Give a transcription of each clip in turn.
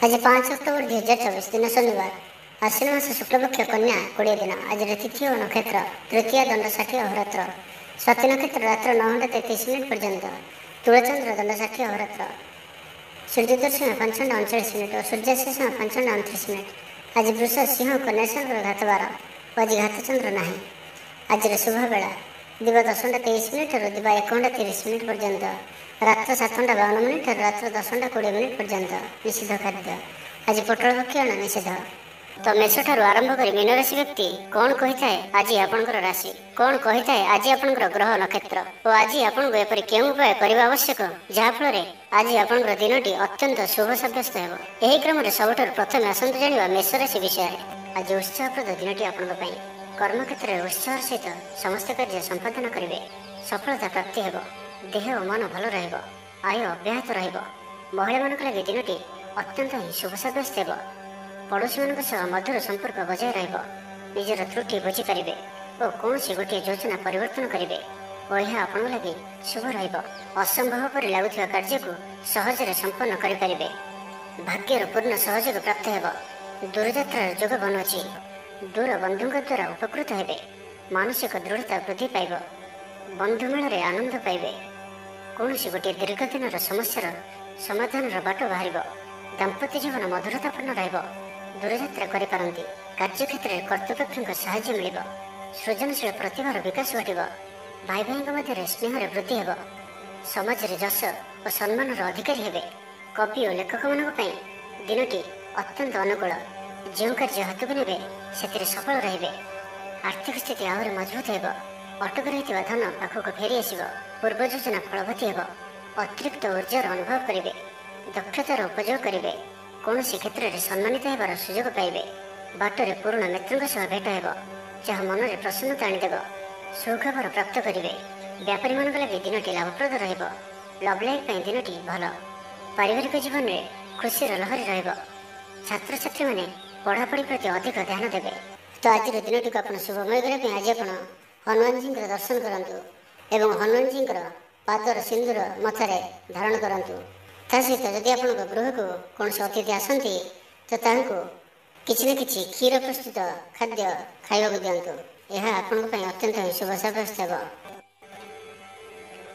आज 5 अक्टोबर 2024 दिन शनिवार आश्विन मास शुक्लपक्ष कन्या 20 दिन। आज तिथि और नक्षत्र तृतीय दंड 60 अहोरात्र। स्वाति नक्षत्र रात्र 9:33 पर्यंत। तुलचंद्र दंड 60 अहोरात्र। सूर्योदय 5:39 और सूर्यास्त 5:29। आज वृष सिंह कन्या घात 12 और आज घातचंद्र ना। आज शुभ बेला दिवा 10:23 और दिवा 1:30 पर्यंत। रात्र 7:52 और रात्र 10:20 पर्यंत। निषिद्ध खाद्य आज पोटल भक्षण निषेध। तो मेष ठारू आरंभ कर मीन राशि व्यक्ति कौन कही थाए आज आपणकर राशि कौन कही थाए आज आपणकर ग्रह नक्षत्र और आज आपको एपरि केउं उपाय करबा आवश्यक जहाँफल आज आपणकर दिनटी अत्यंत शुभ सब्यस्त हेब। एही क्रम सबुठारु प्रथमे आसंतु जानिबा मेष राशि विषय। आज उत्साहप्रद दिनटी आपणक पई कर्मक्षेत्र में उत्साह सहित समस्त कार्य संपादन करेंगे। सफलता प्राप्ति हेब। देह और मन भल रहिब। आय अब्याहत रहिब। महिला मानक लगे दिनटी अत्यंत ही शुभ सब्यस्त हेब। पड़ोशी मान सह मधुर संपर्क बजाय रहिब। निजर त्रुटि बुझीपारे और कौन गोटे योजना परिवर्तन करेंगे और यह आपण लगे शुभ रहिब। असंभव पर लगुवा कार्य को सहजरे संपन्न करेंगे। भाग्यर पूर्ण सहयोग प्राप्त हेब। दूरयात्रार जोग बनुची। दूर बंधु द्वारा उपकृत हेबे। मानसिक दृढ़ता वृद्धि पाइब। बंधु मेल आनंद पाइबे। कौन गोटे दीर्घ दिन समस्या समाधान बाट बाहर। दाम्पत्य जीवन मधुरतापूर्ण रहिब। दूरयात्रा करिपारंती। कार्यक्षेत्र में कर्तृपक्षों साहाय्य मिलिब। सृजनशील प्रतिभार विकास घटिब। भाई भाई मध्य स्नेह वृद्धि हेब। समाज में जश और सम्मान अधिकारी हेबे। कवि और लेखक मानी दिनटी अत्यंत अनुकूल। जो कार्य हाथ को ने से सफल रहिबे। आर्थिक स्थिति आहरी मजबूत हेब। अटक रही धन पाखक फेरी आसब। पूर्व योजना फलवती हेब। अतिरिक्त ऊर्जार अनुभव करेंगे। दक्षतार उपयोग करेंगे। कौन क्षेत्र में सम्मानित होबार सुजोग पाइबे। बाटर पुराणा मित्रों सह भेट हेब जहाँ मन में प्रसन्नता आनीदेव। सुखबर प्राप्त करेंगे। व्यापारी मान लगे दिनटी लाभप्रद रहिब। लव लाइफ दिनटी भल। पारिवारिक जीवन में खुशीर लहरी रहिब। छात्र छात्री मैंने पढ़ापढ़ी प्रति अधिक ध्यान देवे। तो आज दिन को आप शुभमय करने आज आप हनुमान जी दर्शन करूँ एवं हनुमान जी पादर सिंदूर मथारे धारण करूँ। ता सहित जदि आप गृह को कौन अतिथि आसती तो किसी न किसी क्षीर प्रस्तुत खाद्य खाइबा दिंतु। यह आपण अत्यंत शुभ सब्यस्त हेब।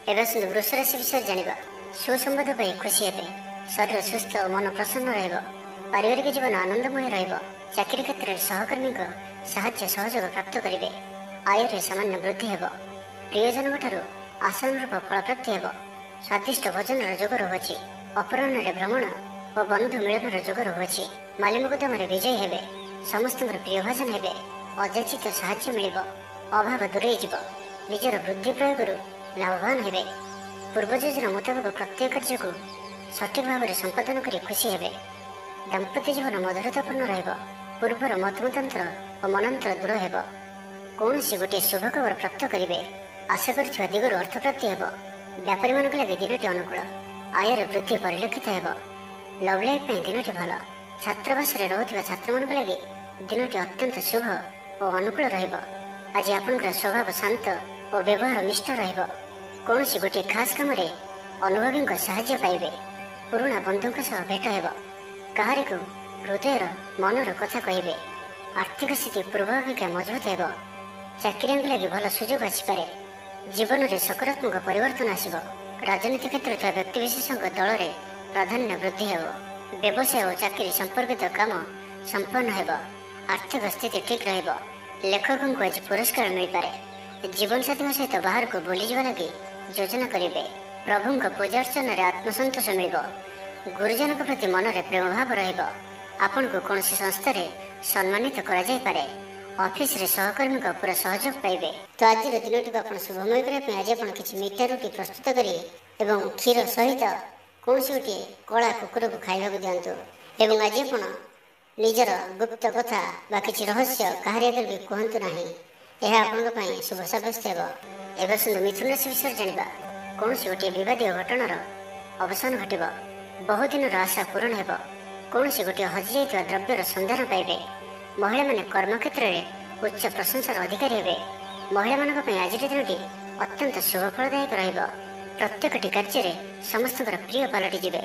एवं वृष राशि विषय जाना। सुसंबद पाई खुशी हे। शरीर सुस्थ और मन प्रसन्न रहिब। पारिवारिक जीवन आनंदमय रहिब। चाकरी क्षेत्र में सहकर्मी साहाय्य सहयोग प्राप्त करेंगे। आय सामान्य वृद्धि हेब। प्रियजन ठारू आशानुरूप फल प्राप्ति हेब। स्वादिष्ट भोजन जोग रहुछि। अपराह्न भ्रमण और बंधु मिलन जोग रहुछि। माली मुकदमा विजयी हेबे। समस्त प्रिय भाजन हेबे। अजाचित साहाय्य मिलिब। अभाव दूरे जीव। निजर बुद्धि प्रयोग लाभवान हेबे। पूर्व योजना मुताबक प्रत्येक कार्य को सठिक भाव में संपादन कर खुशी हेबे। दाम्पत्य जीवन मधुरतापूर्ण रहिब। पूर्वर मतमतांतर और मनांतर दूर हेब। कौन गोटे शुभ खबर प्राप्त करेंगे। आशा कर दिगरू अर्थ प्राप्ति हेब। व्यापारी मान लगे दिनटी अनुकूल। आयर वृद्धि परिलक्षित हेब। लव लाइफ दिनटी भल। छात्रावास रोकवा छात्र मान लगे दिनटी अत्यंत शुभ और अनुकूल रहिब। आज आपणकर स्वभाव शांत और व्यवहार निष्ठ रहिब। कौन गोटे खास काम अनुभवी साहाय्य पाइबे। पुराणा बंधुओं सह भेट हेब। कहारी को हृदयर मनर कथा कहे। आर्थिक स्थिति पूर्व अपेक्षा मजबूत हेब। चाकरी लगे भल सुजोग आसपे। जीवन में सकारात्मक परिवर्तन आसब। राजनीति क्षेत्र में व्यक्तिविशेष दल में प्राधान्य वृद्धि हेब। व्यवसाय और चाकरी संपर्कित काम संपन्न हेब। आर्थिक स्थिति ठीक रहिब। लेखकों को आज पुरस्कार मिल पारे। जीवन साथी सहित बाहर को बुली जावा लगी योजना करेंगे। प्रभु पूजा अर्चन में आत्मसंतोष मिल। गुरुजन प्रति मन में प्रेम भाव रहिब। आपण को कौन संस्था सम्मानित करा जाय पारे। ऑफिस रे सहकर्मी का पूरा सहयोग पाइबे। तो आज दिन को आप शुभमय करने आज आप किसी मीठा रुटी प्रस्तुत करी एवं क्षीर सहित कौन गोटे कला कुकुर को खाइबा दिंतु। एवं आज आप निजर गुप्त कथा बा किसी रहस्य कहारी आगे भी कहतु ना। यह आपण शुभ सब्यस्त हेब। एवं मिथुन राशि विषय जाना। कौन गोटे विवाद घटनार अवसान घटब। बहुत दिन आशा पूरण हेब। कौन गोटे हजि जाइଥିବା द्रव्यर सन्धान पाइबे। महिला माने कर्मक्षेत्र में उच्च प्रशंसार अधिकारी हेबे। महिला मानक आज दिनटी अत्यंत शुभ फलदायक रहिब। प्रत्येकटी कार्य समस्त प्रिय पलटि जिवे।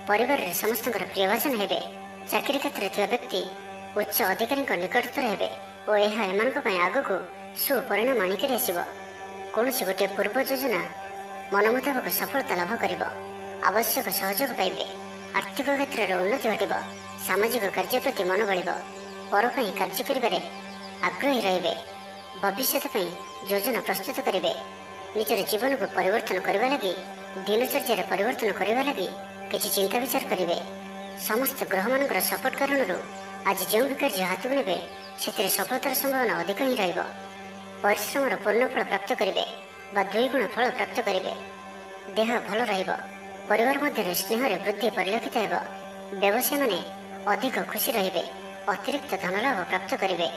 परिवार रे समस्त प्रियभाजन हेबे। ଚାକିରି କ୍ଷେତ୍ରରେ ଥିବା ବ୍ୟକ୍ତି ଉଚ୍ଚ ଅଧିକାରୀଙ୍କ ନିକଟତର ହେବେ ଓ ଏହା ଏମାନଙ୍କ ପାଇଁ ଆଗକୁ ସୁପରିଣାମ ଆଣିକରି ଆସିବ। କୌଣସି ଗୋଟିଏ ପୂର୍ବ ଯୋଜନା ମନ ମୁତାବକ ସଫଳତା ଲାଭ କରିବ। ଆବଶ୍ୟକ ସହଯୋଗ ପାଇବେ। ଆର୍ଥିକ କ୍ଷେତ୍ରରେ ଉନ୍ନତି ଘଟିବ। ସାମାଜିକ କାର୍ଯ୍ୟ ପ୍ରତି ମନ ବଳିବ। ପର ପାଇଁ କାର୍ଯ୍ୟ କରିବାରେ ଆଗ୍ରହୀ ରହିବେ। ଭବିଷ୍ୟତ ପାଇଁ ଯୋଜନା ପ୍ରସ୍ତୁତ କରିବେ। ନିଜର ଜୀବନକୁ ପରିବର୍ତ୍ତନ କରିବା ଲାଗି ଦିନଚର୍ଯ୍ୟାରେ ପରିବର୍ତ୍ତନ କରିବା ଲାଗି କିଛି ଚିନ୍ତା ବିଚାର କରିବେ। ସମସ୍ତ ଗ୍ରହମାନଙ୍କର ସପୋର୍ଟ କାରଣରୁ ଆଜି ଯେଉଁ ବି କାର୍ଯ୍ୟ ହାତକୁ ନେବେ ସେଥିରେ ସଫଳତାର ସମ୍ଭାବନା ଅଧିକ ହିଁ ରହିବ। ପରିଶ୍ରମର ପୂର୍ଣ୍ଣ ଫଳ ପ୍ରାପ୍ତ କରିବେ ବା 2 ଗୁଣ ଫଳ ପ୍ରାପ୍ତ କରିବେ। ଦେହ ଭଲ ରହିବ। ପରିବାର ମଧ୍ୟରେ ସ୍ନେହରେ ବୃଦ୍ଧି ପରିଲକ୍ଷିତ ହେବ। ବ୍ୟବସାୟୀମାନେ ଅଧିକ ଖୁସି ରହିବେ। ଅତିରିକ୍ତ ଧନଲାଭ ପ୍ରାପ୍ତ କରିବେ।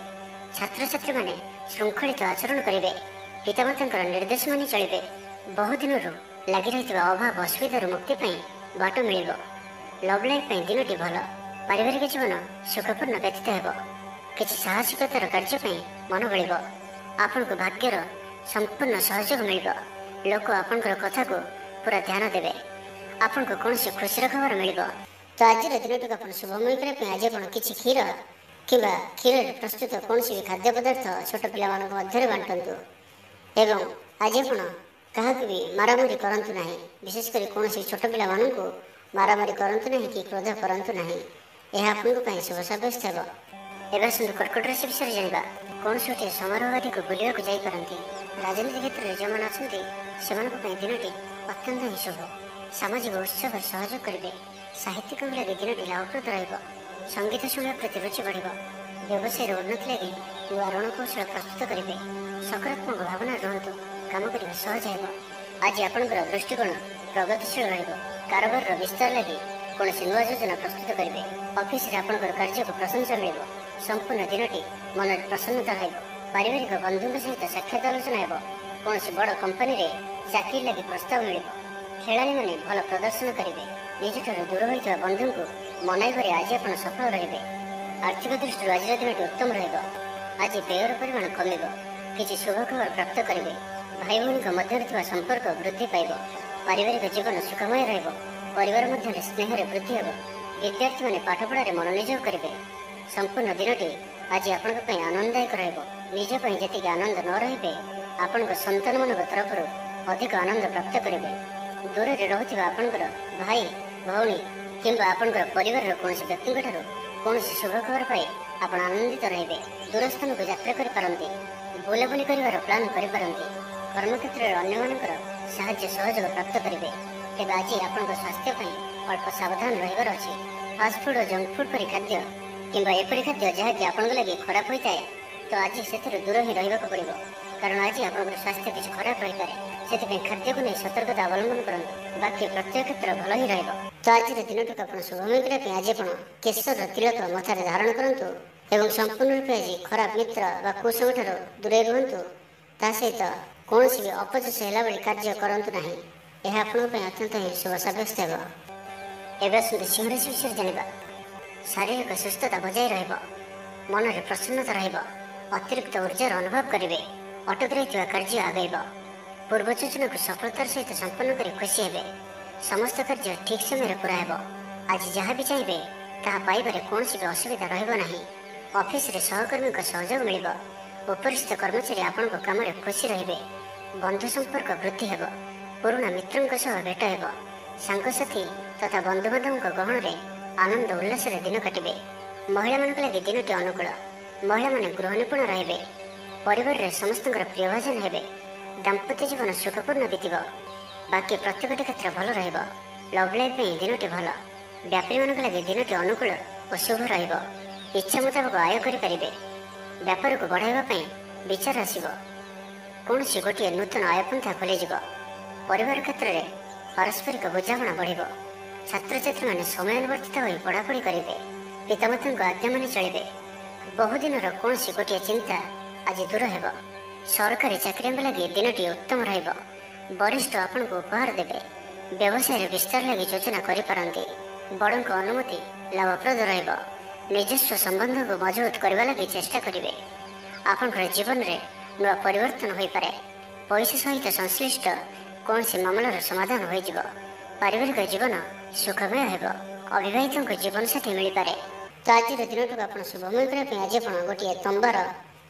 ଛାତ୍ରଛାତ୍ରୀମାନେ ଶୃଙ୍ଖଳିତ ଆଚରଣ କରିବେ। ପିତାମାତାଙ୍କର ନିର୍ଦ୍ଦେଶ ମାନି ଚଳିବେ। ବହୁଦିନରୁ ଲାଗି ରହିଥିବା ଅଭାବ ଅସୁବିଧାରୁ ମୁକ୍ତି ପାଇଁ ବାଟ ମିଳିବ। ଲଭ୍ ଲାଇଫ୍ ପାଇଁ ଦିନଟି ଭଲ। ପାରିବାରିକ ଜୀବନ ସୁଖପୂର୍ଣ୍ଣ ବ୍ୟତୀତ ହେବ। କିଛି ସାହସିକତାର କାର୍ଯ୍ୟ ପାଇଁ ମନ ବଳିବ। ଆପଣଙ୍କୁ ଭାଗ୍ୟର ସମ୍ପୂର୍ଣ୍ଣ ସହଯୋଗ ମିଳିବ। ଲୋକ ଆପଣଙ୍କର କଥାକୁ ପୁରା ଧ୍ୟାନ ଦେବେ। ଆପଣଙ୍କୁ କୌଣସି ଖୁସିର ଖବର ମିଳିବ। ତ ଆଜିର ଦିନଟିକୁ ଆପଣ ଶୁଭମୟ କରିବା ପାଇଁ ଆଜି ଆପଣ କିଛି କ୍ଷୀର କିମ୍ବା କ୍ଷୀରରେ ପ୍ରସ୍ତୁତ କୌଣସି ବି ଖାଦ୍ୟ ପଦାର୍ଥ ଛୋଟ ପିଲାମାନଙ୍କ ମଧ୍ୟରେ ବାଣ୍ଟନ୍ତୁ। ଏବଂ ଆଜି ଆପଣ କାହାକୁ ବି ମାରାମାରି କରନ୍ତୁ ନାହିଁ। ବିଶେଷ କରି କୌଣସି ଛୋଟ ପିଲାମାନଙ୍କୁ ମାରାମାରି କରନ୍ତୁ ନାହିଁ କି କ୍ରୋଧ କରନ୍ତୁ ନାହିଁ। ଏହା ଆପଣଙ୍କ ପାଇଁ ଶୁଭ ସାବ୍ୟସ୍ତ ହେବ। ଏବେ ଆସନ୍ତୁ କର୍କଟ ରାଶି ବିଷୟରେ ଜାଣିବା। କୌଣସି ଗୋଟିଏ ସମାରୋହ ଆଦିକୁ ବୁଲିବାକୁ ଯାଇପାରନ୍ତି। ରାଜନୀତି କ୍ଷେତ୍ରରେ ଯେଉଁମାନେ ଅଛନ୍ତି ସେମାନଙ୍କ ପାଇଁ ଦିନଟି ଅତ୍ୟନ୍ତ ହିଁ ଶୁଭ। ସାମାଜିକ ଉତ୍ସବରେ ସହଯୋଗ କରିବେ। ସାହିତ୍ୟିକଙ୍କ ଲାଗି ଦିନଟି ଲାଭପ୍ରଦ ରହିବ। ସଙ୍ଗୀତ ଶୁଣିବା ପ୍ରତି ରୁଚି ବଢ଼ିବ। ବ୍ୟବସାୟର ଉନ୍ନତି ଲାଗି ନୂଆ ରଣକୌଶଳ ପ୍ରସ୍ତୁତ କରିବେ। ସକାରାତ୍ମକ ଭାବନାରେ ରୁହନ୍ତୁ। କାମ କରିବା ସହଜ ହେବ। ଆଜି ଆପଣଙ୍କର ଦୃଷ୍ଟିକୋଣ ପ୍ରଗତିଶୀଳ ରହିବ। କାରବାରର ବିସ୍ତାର ଲାଗି କୌଣସି ନୂଆ ଯୋଜନା ପ୍ରସ୍ତୁତ କରିବେ। ଅଫିସରେ ଆପଣଙ୍କର କାର୍ଯ୍ୟକୁ ପ୍ରଶଂସା ମିଳିବ। ସମ୍ପୂର୍ଣ୍ଣ ଦିନଟି ମନରେ ପ୍ରସନ୍ନତା ରହିବ। ପାରିବାରିକ ବନ୍ଧୁଙ୍କ ସହିତ ସାକ୍ଷାତ ଆଲୋଚନା ହେବ। କୌଣସି ବଡ଼ କମ୍ପାନୀରେ ଚାକିରି ଲାଗି ପ୍ରସ୍ତାବ ମିଳିବ। ଖେଳାଳିମାନେ ଭଲ ପ୍ରଦର୍ଶନ କରିବେ। ନିଜଠାରୁ ଦୂର ହୋଇଥିବା ବନ୍ଧୁଙ୍କୁ ମନାଇବାରେ ଆଜି ଆପଣ ସଫଳ ରହିବେ। ଆର୍ଥିକ ଦୃଷ୍ଟିରୁ ଆଜିର ଦିନଟି ଉତ୍ତମ ରହିବ। ଆଜି ବ୍ୟୟର ପରିମାଣ କମିବ। କିଛି ଶୁଭ ଖବର ପ୍ରାପ୍ତ କରିବେ। ଭାଇ ଭଉଣୀଙ୍କ ମଧ୍ୟରେ ଥିବା ସମ୍ପର୍କ ବୃଦ୍ଧି ପାଇବ। ପାରିବାରିକ ଜୀବନ ସୁଖମୟ ରହିବ। ପରିବାର ମଧ୍ୟରେ ସ୍ନେହରେ ବୃଦ୍ଧି ହେବ। ବିଦ୍ୟାର୍ଥୀମାନେ ପାଠପଢ଼ାରେ ମନୋନିଯୋଗ କରିବେ। ସମ୍ପୂର୍ଣ୍ଣ ଦିନଟି ଆଜି ଆପଣଙ୍କ ପାଇଁ ଆନନ୍ଦଦାୟକ ରହିବ। ନିଜ ପାଇଁ ଯେତିକି ଆନନ୍ଦ ନ ରହିବେ ଆପଣଙ୍କ ସନ୍ତାନମାନଙ୍କ ତରଫରୁ ଅଧିକ ଆନନ୍ଦ ପ୍ରାପ୍ତ କରିବେ। ଦୂରରେ ରହୁଥିବା ଆପଣଙ୍କର ଭାଇ ଭଉଣୀ କିମ୍ବା ଆପଣଙ୍କର ପରିବାରର କୌଣସି ବ୍ୟକ୍ତିଙ୍କଠାରୁ କୌଣସି ଶୁଭ ଖବର ପାଇ ଆପଣ ଆନନ୍ଦିତ ରହିବେ। ଦୂର ସ୍ଥାନକୁ ଯାତ୍ରା କରିପାରନ୍ତି। ବୁଲାବୁଲି କରିବାର ପ୍ଲାନ୍ କରିପାରନ୍ତି। କର୍ମକ୍ଷେତ୍ରରେ ଅନ୍ୟମାନଙ୍କର ସାହାଯ୍ୟ ସହଯୋଗ ପ୍ରାପ୍ତ କରିବେ। ତେବେ ଆଜି ଆପଣଙ୍କ ସ୍ୱାସ୍ଥ୍ୟ ପାଇଁ ଅଳ୍ପ ସାବଧାନ ରହିବାର ଅଛି। ଫାଷ୍ଟଫୁଡ୍ ଓ ଜଙ୍କ ଫୁଡ୍ ପରି ଖାଦ୍ୟ କିମ୍ବା ଏପରି ଖାଦ୍ୟ ଯାହାକି ଆପଣଙ୍କ ଲାଗି ଖରାପ ହୋଇଥାଏ ତ ଆଜି ସେଥିରୁ ଦୂର ହିଁ ରହିବାକୁ ପଡ଼ିବ। କାରଣ ଆଜି ଆପଣଙ୍କର ସ୍ୱାସ୍ଥ୍ୟ କିଛି ଖରାପ ରହିପାରେ। ସେଥିପାଇଁ ଖାଦ୍ୟକୁ ନେଇ ସତର୍କତା ଅବଲମ୍ବନ କରନ୍ତୁ। ବାକି ପ୍ରତ୍ୟେକ କ୍ଷେତ୍ର ଭଲ ହିଁ ରହିବ। ତ ଆଜିର ଦିନଟିକୁ ଆପଣ ଶୁଭମୟ କରିବା ପାଇଁ ଆଜି ଆପଣ କେଶରର ତିଳକ ମଥାରେ ଧାରଣ କରନ୍ତୁ ଏବଂ ସମ୍ପୂର୍ଣ୍ଣ ରୂପେ ଆଜି ଖରାପ ମିତ୍ର ବା କୁସଙ୍ଗଠାରୁ ଦୂରେଇ ରୁହନ୍ତୁ। ତା ସହିତ କୌଣସି ବି ଅପଯଶ ହେଲା ଭଳି କାର୍ଯ୍ୟ କରନ୍ତୁ ନାହିଁ। ଏହା ଆପଣଙ୍କ ପାଇଁ ଅତ୍ୟନ୍ତ ହିଁ ଶୁଭ ସାବ୍ୟସ୍ତ ହେବ। ଏବେ ଆସନ୍ତୁ ସିଂହରାଶି ବିଷୟରେ ଜାଣିବା। ଶାରୀରିକ ସୁସ୍ଥତା ବଜାୟ ରହିବ। ମନରେ ପ୍ରସନ୍ନତା ରହିବ। ଅତିରିକ୍ତ ଉର୍ଜାର ଅନୁଭବ କରିବେ। ଅଟକି ରହିଥିବା କାର୍ଯ୍ୟ ଆଗେଇବ। ପୂର୍ବ ଯୋଜନାକୁ ସଫଳତାର ସହିତ ସମ୍ପନ୍ନ କରି ଖୁସି ହେବେ। ସମସ୍ତ କାର୍ଯ୍ୟ ଠିକ୍ ସମୟରେ ପୁରା ହେବ। ଆଜି ଯାହା ବି ଚାହିଁବେ ତାହା ପାଇବାରେ କୌଣସି ବି ଅସୁବିଧା ରହିବ ନାହିଁ। ଅଫିସରେ ସହକର୍ମୀଙ୍କ ସହଯୋଗ ମିଳିବ। ଉପରିସ୍ଥ କର୍ମଚାରୀ ଆପଣଙ୍କ କାମରେ ଖୁସି ରହିବେ। ବନ୍ଧୁ ସମ୍ପର୍କ ବୃଦ୍ଧି ହେବ। ପୁରୁଣା ମିତ୍ରଙ୍କ ସହ ଭେଟ ହେବ। ସାଙ୍ଗସାଥି ତଥା ବନ୍ଧୁବାନ୍ଧବଙ୍କ ଗହଣରେ ଆନନ୍ଦ ଉଲ୍ଲାସରେ ଦିନ କାଟିବେ। ମହିଳାମାନଙ୍କ ଲାଗି ଦିନଟି ଅନୁକୂଳ। ମହିଳାମାନେ ଗୃହ ନିପୁଣ ରହିବେ। ପରିବାରରେ ସମସ୍ତଙ୍କର ପ୍ରିୟଭାଜନ ହେବେ। ଦାମ୍ପତ୍ୟ ଜୀବନ ସୁଖପୂର୍ଣ୍ଣ ବିତିବ। ବାକି ପ୍ରତ୍ୟେକଟି କ୍ଷେତ୍ର ଭଲ ରହିବ। ଲଭ୍ ଲାଇଫ୍ ପାଇଁ ଦିନଟି ଭଲ। ବ୍ୟାପାରୀମାନଙ୍କ ଲାଗି ଦିନଟି ଅନୁକୂଳ ଓ ଶୁଭ ରହିବ। ଇଚ୍ଛା ମୁତାବକ ଆୟ କରିପାରିବେ। ବ୍ୟାପାରକୁ ବଢ଼ାଇବା ପାଇଁ ବିଚାର ଆସିବ। କୌଣସି ଗୋଟିଏ ନୂତନ ଆୟପନ୍ଥା ଖୋଲିଯିବ। ପରିବାର କ୍ଷେତ୍ରରେ ପାରସ୍ପରିକ ବୁଝାମଣା ବଢ଼ିବ। ଛାତ୍ରଛାତ୍ରୀମାନେ ସମୟାନୁବର୍ତ୍ତିତ ହୋଇ ପଢ଼ାପଢ଼ି କରିବେ। ପିତାମାତାଙ୍କ ଆଜ୍ଞା ମାନି ଚଳିବେ। ବହୁଦିନର କୌଣସି ଗୋଟିଏ ଚିନ୍ତା ଆଜି ଦୂର ହେବ। ସରକାରୀ ଚାକିରିଙ୍କ ଲାଗି ଦିନଟି ଉତ୍ତମ ରହିବ। ବରିଷ୍ଠ ଆପଣଙ୍କୁ ଉପହାର ଦେବେ। ବ୍ୟବସାୟରେ ବିସ୍ତାର ଲାଗି ଯୋଜନା କରିପାରନ୍ତି। ବଡ଼ଙ୍କ ଅନୁମତି ଲାଭପ୍ରଦ ରହିବ। ନିଜସ୍ୱ ସମ୍ବନ୍ଧକୁ ମଜବୁତ କରିବା ଲାଗି ଚେଷ୍ଟା କରିବେ। ଆପଣଙ୍କର ଜୀବନରେ ନୂଆ ପରିବର୍ତ୍ତନ ହୋଇପାରେ। ପଇସା ସହିତ ସଂଶ୍ଳିଷ୍ଟ କୌଣସି ମାମଲାର ସମାଧାନ ହୋଇଯିବ। ପାରିବାରିକ ଜୀବନ ସୁଖମୟ ହେବ। ଅବିବାହିତଙ୍କୁ ଜୀବନସାଥୀ ମିଳିପାରେ। ତ ଆଜିର ଦିନଟିକୁ ଆପଣ ଶୁଭମୟ କରିବା ପାଇଁ ଆଜି ଆପଣ ଗୋଟିଏ ତମ୍ବାର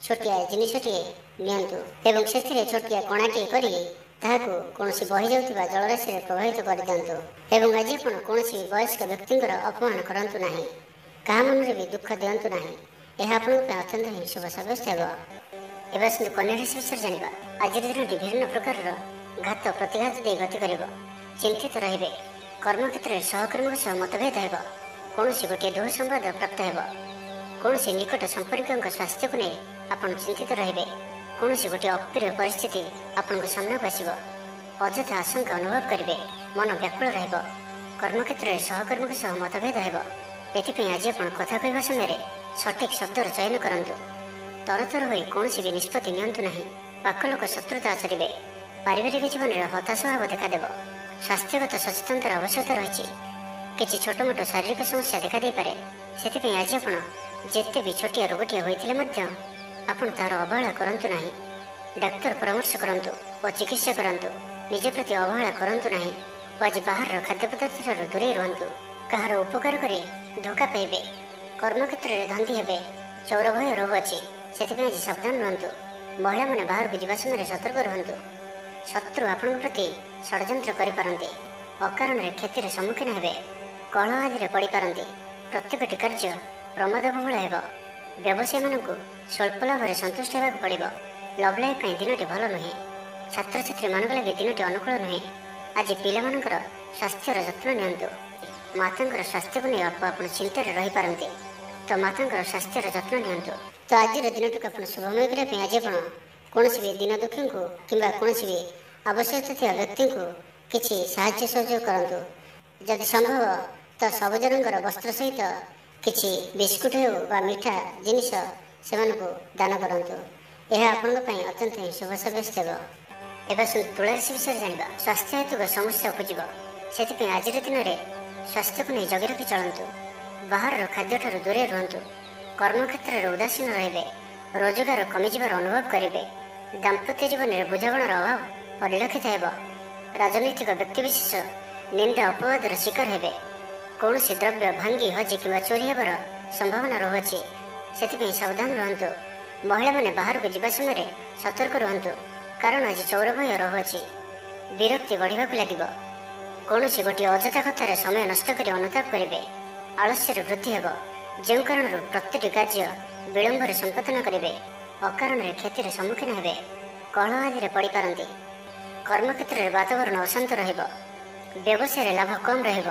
ଛୋଟିଆ ଜିନିଷଟିଏ ନିଅନ୍ତୁ ଏବଂ ସେଥିରେ ଛୋଟିଆ କଣାଟିଏ କରି ତାହାକୁ କୌଣସି ବହିଯାଉଥିବା ଜଳରାଶିରେ ପ୍ରବାହିତ କରିଦିଅନ୍ତୁ ଏବଂ ଆଜି ଆପଣ କୌଣସି ବୟସ୍କ ବ୍ୟକ୍ତିଙ୍କର ଅପମାନ କରନ୍ତୁ ନାହିଁ, କାହା ମନରେ ବି ଦୁଃଖ ଦିଅନ୍ତୁ ନାହିଁ। ଏହା ଆପଣଙ୍କ ପାଇଁ ଅତ୍ୟନ୍ତ ହିଁ ଶୁଭ ସାବ୍ୟସ୍ତ ହେବ। ଏବେ ଆସନ୍ତୁ କନ୍ୟା ରାଶି ବିଷୟରେ ଜାଣିବା। ଆଜିର ଦିନଟି ବିଭିନ୍ନ ପ୍ରକାରର ଘାତ ପ୍ରତିଘାତ ଦେଇ ଗତି କରିବ। ଚିନ୍ତିତ ରହିବେ। କର୍ମକ୍ଷେତ୍ରରେ ସହକର୍ମୀଙ୍କ ସହ ମତଭେଦ ହେବ। କୌଣସି ଗୋଟିଏ ଦୁଃ ସମ୍ବାଦ ପ୍ରାପ୍ତ ହେବ। କୌଣସି ନିକଟ ସମ୍ପର୍କୀୟଙ୍କ ସ୍ୱାସ୍ଥ୍ୟକୁ ନେଇ ଆପଣ ଚିନ୍ତିତ ରହିବେ। କୌଣସି ଗୋଟିଏ ଅପ୍ରିୟ ପରିସ୍ଥିତି ଆପଣଙ୍କ ସାମ୍ନାକୁ ଆସିବ। ଅଯଥା ଆଶଙ୍କା ଅନୁଭବ କରିବେ। ମନ ବ୍ୟାକୁଳ ରହିବ। କର୍ମକ୍ଷେତ୍ରରେ ସହକର୍ମୀଙ୍କ ସହ ମତଭେଦ ହେବ। ଏଥିପାଇଁ ଆଜି ଆପଣ କଥା କହିବା ସମୟରେ ସଠିକ୍ ଶବ୍ଦର ଚୟନ କରନ୍ତୁ। ତରତର ହୋଇ କୌଣସି ବି ନିଷ୍ପତ୍ତି ନିଅନ୍ତୁ ନାହିଁ। ପାଖ ଲୋକ ଶତ୍ରୁତା ଆଚରିବେ। ପାରିବାରିକ ଜୀବନରେ ହତାଶ ଭାବ ଦେଖାଦେବ। ସ୍ୱାସ୍ଥ୍ୟଗତ ସଚେତନତାର ଆବଶ୍ୟକତା ରହିଛି। କିଛି ଛୋଟମୋଟ ଶାରୀରିକ ସମସ୍ୟା ଦେଖାଦେଇପାରେ। ସେଥିପାଇଁ ଆଜି ଆପଣ ଯେତେ ବି ଛୋଟିଆ ରୋଗଟିଏ ହୋଇଥିଲେ ମଧ୍ୟ ଆପଣ ତାହାର ଅବହେଳା କରନ୍ତୁ ନାହିଁ। ଡାକ୍ତର ପରାମର୍ଶ କରନ୍ତୁ ଓ ଚିକିତ୍ସା କରନ୍ତୁ। ନିଜ ପ୍ରତି ଅବହେଳା କରନ୍ତୁ ନାହିଁ ଓ ଆଜି ବାହାରର ଖାଦ୍ୟପଦାର୍ଥଠାରୁ ଦୂରେଇ ରୁହନ୍ତୁ। କାହାର ଉପକାର କରି ଧୋକା ପାଇବେ। କର୍ମକ୍ଷେତ୍ରରେ ଧନ୍ଦୀ ହେବେ। ଚୌରଭୟ ରୋଗ ଅଛି, ସେଥିପାଇଁ ଆଜି ସାବଧାନ ରୁହନ୍ତୁ। ମହିଳାମାନେ ବାହାରକୁ ଯିବା ସମୟରେ ସତର୍କ ରୁହନ୍ତୁ। ଶତ୍ରୁ ଆପଣଙ୍କ ପ୍ରତି ଷଡ଼ଯନ୍ତ୍ର କରିପାରନ୍ତି। ଅକାରଣରେ କ୍ଷତିର ସମ୍ମୁଖୀନ ହେବେ। କଳହ ଆଦିରେ ପଡ଼ିପାରନ୍ତି। ପ୍ରତ୍ୟେକଟି କାର୍ଯ୍ୟ ପ୍ରମାଦବହୁଳ ହେବ। ବ୍ୟବସାୟୀମାନଙ୍କୁ ସ୍ୱଳ୍ପ ଲାଭରେ ସନ୍ତୁଷ୍ଟ ହେବାକୁ ପଡ଼ିବ। ଲଭ୍ ଲାଇଫ୍ ପାଇଁ ଦିନଟି ଭଲ ନୁହେଁ। ଛାତ୍ରଛାତ୍ରୀମାନଙ୍କ ଲାଗି ଦିନଟି ଅନୁକୂଳ ନୁହେଁ। ଆଜି ପିଲାମାନଙ୍କର ସ୍ୱାସ୍ଥ୍ୟର ଯତ୍ନ ନିଅନ୍ତୁ। ମାତାଙ୍କର ସ୍ୱାସ୍ଥ୍ୟକୁ ନେଇ ଆପଣ ଚିନ୍ତାରେ ରହିପାରନ୍ତି, ତ ମାତାଙ୍କର ସ୍ୱାସ୍ଥ୍ୟର ଯତ୍ନ ନିଅନ୍ତୁ। ତ ଆଜିର ଦିନଟିକୁ ଆପଣ ଶୁଭମୟ କରିବା ପାଇଁ ଆଜି ଆପଣ କୌଣସି ବି ଦିନ ଦୁଃଖୀଙ୍କୁ କିମ୍ବା କୌଣସି ବି ଆବଶ୍ୟକତା ଥିବା ବ୍ୟକ୍ତିଙ୍କୁ କିଛି ସାହାଯ୍ୟ ସହଯୋଗ କରନ୍ତୁ। ଯଦି ସମ୍ଭବ ତ ସବୁଜ ରଙ୍ଗର ବସ୍ତ୍ର ସହିତ କିଛି ବିସ୍କୁଟ ହେଉ ବା ମିଠା ଜିନିଷ ସେମାନଙ୍କୁ ଦାନ କରନ୍ତୁ। ଏହା ଆପଣଙ୍କ ପାଇଁ ଅତ୍ୟନ୍ତ ହିଁ ଶୁଭ ସାବ୍ୟସ୍ତ ହେବ। ଏବେ ତୁଳା ରାଶି ବିଷୟରେ ଜାଣିବା। ସ୍ୱାସ୍ଥ୍ୟ ହେତୁକ ସମସ୍ୟା ଉପୁଜିବ। ସେଥିପାଇଁ ଆଜିର ଦିନରେ ସ୍ୱାସ୍ଥ୍ୟକୁ ନେଇ ଜଗି ରଖି ଚଳନ୍ତୁ। ବାହାରର ଖାଦ୍ୟଠାରୁ ଦୂରେଇ ରୁହନ୍ତୁ। କର୍ମକ୍ଷେତ୍ରରେ ଉଦାସୀନ ରହିବେ। ରୋଜଗାର କମିଯିବାର ଅନୁଭବ କରିବେ। ଦାମ୍ପତ୍ୟ ଜୀବନରେ ବୁଝାମଣାର ଅଭାବ ପରିଲକ୍ଷିତ ହେବ। ରାଜନୈତିକ ବ୍ୟକ୍ତିବିଶେଷ ନିନ୍ଦା ଅପବାଦର ଶିକାର ହେବେ। କୌଣସି ଦ୍ରବ୍ୟ ଭାଙ୍ଗି ହଜି କିମ୍ବା ଚୋରି ହେବାର ସମ୍ଭାବନା ରହୁଅଛି, ସେଥିପାଇଁ ସାବଧାନ ରୁହନ୍ତୁ। ମହିଳାମାନେ ବାହାରକୁ ଯିବା ସମୟରେ ସତର୍କ ରୁହନ୍ତୁ, କାରଣ ଆଜି ଚୌରଭୟ ରହୁଅଛି। ବିରକ୍ତି ବଢ଼ିବାକୁ ଲାଗିବ। କୌଣସି ଗୋଟିଏ ଅଯଥା କଥାରେ ସମୟ ନଷ୍ଟ କରି ଅନୁତାପ କରିବେ। ଆଳସ୍ୟରେ ବୃଦ୍ଧି ହେବ, ଯେଉଁ କାରଣରୁ ପ୍ରତିଟି କାର୍ଯ୍ୟ ବିଳମ୍ବରେ ସମ୍ପାଦନ କରିବେ। ଅକାରଣରେ କ୍ଷତିର ସମ୍ମୁଖୀନ ହେବେ। କଳହ ଆଦିରେ ପଡ଼ିପାରନ୍ତି। କର୍ମକ୍ଷେତ୍ରରେ ବାତାବରଣ ଅଶାନ୍ତ ରହିବ। ବ୍ୟବସାୟରେ ଲାଭ କମ୍ ରହିବ।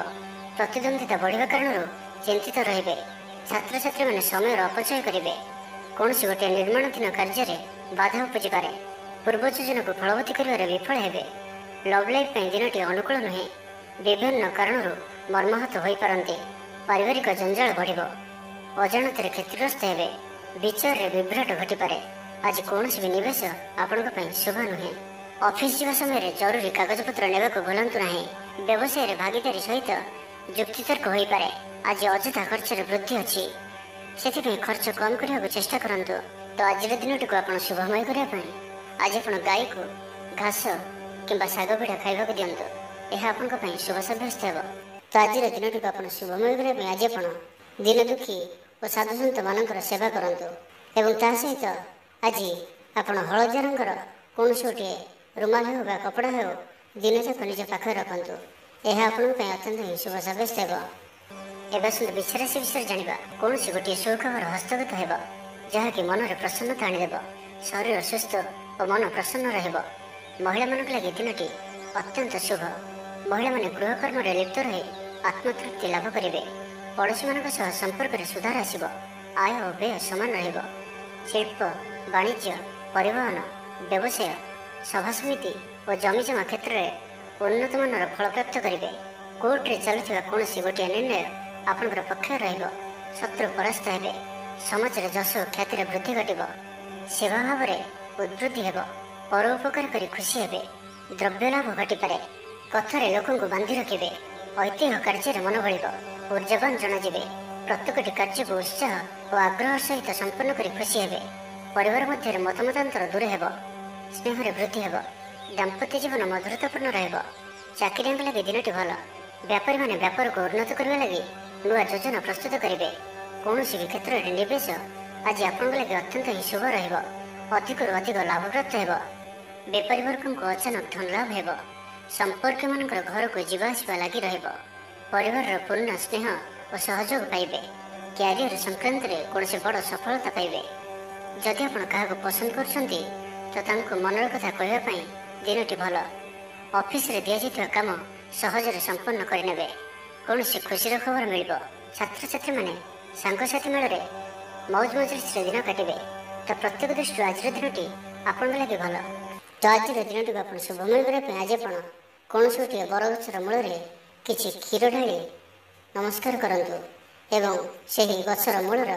ପ୍ରତିଦ୍ୱନ୍ଦିତା ବଢ଼ିବା କାରଣରୁ ଚିନ୍ତିତ ରହିବେ। ଛାତ୍ରଛାତ୍ରୀମାନେ ସମୟର ଅପଚୟ କରିବେ। କୌଣସି ଗୋଟିଏ ନିର୍ମାଣାଧୀନ କାର୍ଯ୍ୟରେ ବାଧା ଉପୁଜିପାରେ। ପୂର୍ବ ଯୋଜନାକୁ ଫଳବତୀ କରିବାରେ ବିଫଳ ହେବେ। ଲଭ୍ ଲାଇଫ୍ ପାଇଁ ଦିନଟି ଅନୁକୂଳ ନୁହେଁ। ବିଭିନ୍ନ କାରଣରୁ ମର୍ମାହତ ହୋଇପାରନ୍ତି। ପାରିବାରିକ ଜଞ୍ଜାଳ ବଢ଼ିବ। ଅଜାଣତରେ କ୍ଷତିଗ୍ରସ୍ତ ହେବେ। ବିଚାରରେ ବିଭ୍ରାଟ ଘଟିପାରେ। ଆଜି କୌଣସି ବି ନିବେଶ ଆପଣଙ୍କ ପାଇଁ ଶୁଭ ନୁହେଁ। ଅଫିସ୍ ଯିବା ସମୟରେ ଜରୁରୀ କାଗଜପତ୍ର ନେବାକୁ ଭୁଲନ୍ତୁ ନାହିଁ। ବ୍ୟବସାୟରେ ଭାଗିଦାରୀ ସହିତ ଯୁକ୍ତିତର୍କ ହୋଇପାରେ। ଆଜି ଅଯଥା ଖର୍ଚ୍ଚରେ ବୃଦ୍ଧି ଅଛି, ସେଥିପାଇଁ ଖର୍ଚ୍ଚ କମ୍ କରିବାକୁ ଚେଷ୍ଟା କରନ୍ତୁ। ତ ଆଜିର ଦିନଟିକୁ ଆପଣ ଶୁଭମୟ କରିବା ପାଇଁ ଆଜି ଆପଣ ଗାଈକୁ ଘାସ କିମ୍ବା ଶାଗ ପିଠା ଖାଇବାକୁ ଦିଅନ୍ତୁ। ଏହା ଆପଣଙ୍କ ପାଇଁ ଶୁଭ ସାବ୍ୟସ୍ତ ହେବ। ତ ଆଜିର ଦିନଟିକୁ ଆପଣ ଶୁଭମୟ କରିବା ପାଇଁ ଆଜି ଆପଣ ଦିନ ଦୁଃଖୀ ଓ ସାଧୁସନ୍ଥମାନଙ୍କର ସେବା କରନ୍ତୁ ଏବଂ ତା ସହିତ ଆଜି ଆପଣ ହଳଦିଆ ରଙ୍ଗର କୌଣସି ଗୋଟିଏ ରୁମାଲ ହେଉ ବା କପଡ଼ା ହେଉ ଦିନଯାକ ନିଜ ପାଖରେ ରଖନ୍ତୁ। ଏହା ଆପଣଙ୍କ ପାଇଁ ଅତ୍ୟନ୍ତ ହିଁ ଶୁଭ ସାବ୍ୟସ୍ତ ହେବ। ଏବେ ଆସନ୍ତୁ ବୃଷ ରାଶି ବିଷୟରେ ଜାଣିବା। କୌଣସି ଗୋଟିଏ ସୁଖବର ହସ୍ତଗତ ହେବ, ଯାହାକି ମନରେ ପ୍ରସନ୍ନତା ଆଣିଦେବ। ଶରୀର ସୁସ୍ଥ ଓ ମନ ପ୍ରସନ୍ନ ରହିବ। ମହିଳାମାନଙ୍କ ଲାଗି ଦିନଟି ଅତ୍ୟନ୍ତ ଶୁଭ। ମହିଳାମାନେ ଗୃହକର୍ମରେ ଲିପ୍ତ ରହି ଆତ୍ମତୃପ୍ତି ଲାଭ କରିବେ। ପଡ଼ୋଶୀମାନଙ୍କ ସହ ସମ୍ପର୍କରେ ସୁଧାର ଆସିବ। ଆୟ ଓ ବ୍ୟୟ ସମାନ ରହିବ। ଶିଳ୍ପ, ବାଣିଜ୍ୟ, ପରିବହନ, ବ୍ୟବସାୟ, ସଭାସମିତି ଓ ଜମିଜମା କ୍ଷେତ୍ରରେ ଉନ୍ନତମାନର ଫଳପ୍ରାପ୍ତ କରିବେ। କୋର୍ଟରେ ଚାଲୁଥିବା କୌଣସି ଗୋଟିଏ ନିର୍ଣ୍ଣୟ ଆପଣଙ୍କର ପକ୍ଷରେ ରହିବ। ଶତ୍ରୁ ପରାସ୍ତ ହେବେ। ସମାଜରେ ଯଶ ଓ ଖ୍ୟାତିର ବୃଦ୍ଧି ଘଟିବ। ସେବା ଭାବରେ ଉଦ୍ବୃଦ୍ଧି ହେବ। ପର ଉପକାର କରି ଖୁସି ହେବେ। ଦ୍ରବ୍ୟ ଲାଭ ଘଟିପାରେ। କଥାରେ ଲୋକଙ୍କୁ ବାନ୍ଧି ରଖିବେ। ଐତିହ୍ୟ କାର୍ଯ୍ୟରେ ମନ ବଳିବ। ଉର୍ଜାବାନ ଜଣାଯିବେ। ପ୍ରତ୍ୟେକଟି କାର୍ଯ୍ୟକୁ ଉତ୍ସାହ ଓ ଆଗ୍ରହ ସହିତ ସମ୍ପନ୍ନ କରି ଖୁସି ହେବେ। ପରିବାର ମଧ୍ୟରେ ମତମତାନ୍ତର ଦୂର ହେବ। ସ୍ନେହରେ ବୃଦ୍ଧି ହେବ। ଦାମ୍ପତ୍ୟ ଜୀବନ ମଧୁରତାପୂର୍ଣ୍ଣ ରହିବ। ଚାକିରିଆଙ୍କ ଲାଗି ଦିନଟି ଭଲ। ବ୍ୟାପାରୀମାନେ ବ୍ୟାପାରକୁ ଉନ୍ନତ କରିବା ଲାଗି ନୂଆ ଯୋଜନା ପ୍ରସ୍ତୁତ କରିବେ। କୌଣସି ବି କ୍ଷେତ୍ରରେ ନିବେଶ ଆଜି ଆପଣଙ୍କ ଲାଗି ଅତ୍ୟନ୍ତ ହିଁ ଶୁଭ ରହିବ। ଅଧିକରୁ ଅଧିକ ଲାଭପ୍ରାପ୍ତ ହେବ। ବେପାରୀ ବର୍ଗଙ୍କୁ ଅଚାନକ ଧନ ଲାଭ ହେବ। ସମ୍ପର୍କୀୟମାନଙ୍କର ଘରକୁ ଯିବା ଆସିବା ଲାଗି ରହିବ। ପରିବାରର ପୂର୍ଣ୍ଣ ସ୍ନେହ ଓ ସହଯୋଗ ପାଇବେ। କ୍ୟାରିୟର ସଂକ୍ରାନ୍ତରେ କୌଣସି ବଡ଼ ସଫଳତା ପାଇବେ। ଯଦି ଆପଣ କାହାକୁ ପସନ୍ଦ କରୁଛନ୍ତି ତ ତାଙ୍କୁ ମନର କଥା କହିବା ପାଇଁ ଦିନଟି ଭଲ। ଅଫିସରେ ଦିଆଯାଇଥିବା କାମ ସହଜରେ ସମ୍ପନ୍ନ କରିନେବେ। କୌଣସି ଖୁସିର ଖବର ମିଳିବ। ଛାତ୍ରଛାତ୍ରୀମାନେ ସାଙ୍ଗସାଥି ମେଳରେ ମୌଜ ମଜଲିସରେ ଦିନ କାଟିବେ। ତ ପ୍ରତ୍ୟେକ ଦୃଷ୍ଟିରୁ ଆଜିର ଦିନଟି ଆପଣଙ୍କ ଲାଗି ଭଲ। ତ ଆଜିର ଦିନଟିକୁ ଆପଣ ଶୁଭମୟ କରିବା ପାଇଁ ଆଜି ଆପଣ କୌଣସି ଗୋଟିଏ ବରଗଛର ମୂଳରେ କିଛି କ୍ଷୀର ଢାଳି ନମସ୍କାର କରନ୍ତୁ ଏବଂ ସେହି ଗଛର ମୂଳର